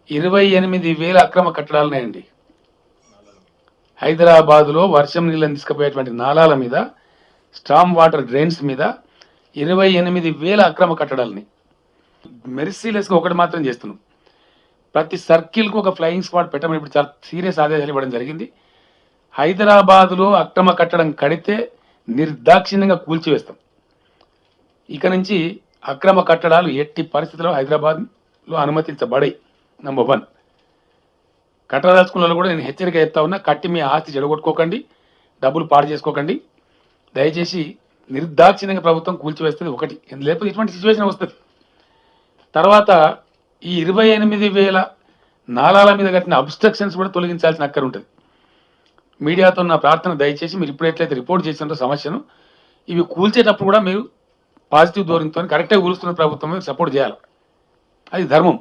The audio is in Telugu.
28,000 అక్రమ కట్టడాలున్నాయండి. హైదరాబాదులో వర్షం నీళ్ళని తీసుకుపోయేటువంటి నాలాల మీద, స్టామ్ వాటర్ డ్రైన్స్ మీద 28,000 అక్రమ కట్టడాలని మెర్సీలెస్గా ఒకటి మాత్రం చేస్తున్నాం. ప్రతి సర్కిల్కు ఒక ఫ్లయింగ్ స్క్వాడ్ పెట్టమని ఇప్పుడు చాలా సీరియస్ ఆదేశాలు ఇవ్వడం జరిగింది. హైదరాబాదులో అక్రమ కట్టడం కడితే నిర్దాక్షిణ్యంగా కూల్చివేస్తాం. ఇక నుంచి అక్రమ కట్టడాలు ఎట్టి పరిస్థితుల్లో హైదరాబాద్లో అనుమతించబడాయి. నంబర్ 1. కట్టదలుచుకున్న కూడా నేను హెచ్చరిక చెప్తా ఉన్నా, కట్టి మీ ఆస్తి చెడగొట్టుకోకండి, డబ్బులు పాడు చేసుకోకండి. దయచేసి నిర్దాక్షిణ్యంగా ప్రభుత్వం కూల్చివేస్తుంది ఒకటి, లేకపోతే ఇటువంటి సిచ్యువేషన్ వస్తుంది. తర్వాత ఈ 28,000 నాలాల మీద కట్టిన అబ్స్ట్రక్షన్స్ కూడా తొలగించాల్సిన అక్కర ఉంటుంది. మీడియాతో నా ప్రార్థన, దయచేసి మీరు ఇప్పుడు ఎట్లయితే రిపోర్ట్ చేసినారో సమస్యను, ఇవి కూల్చేటప్పుడు కూడా మీరు పాజిటివ్ ధోరణితో కరెక్ట్గా కూలుస్తున్న ప్రభుత్వం సపోర్ట్ చేయాలి. అది ధర్మం.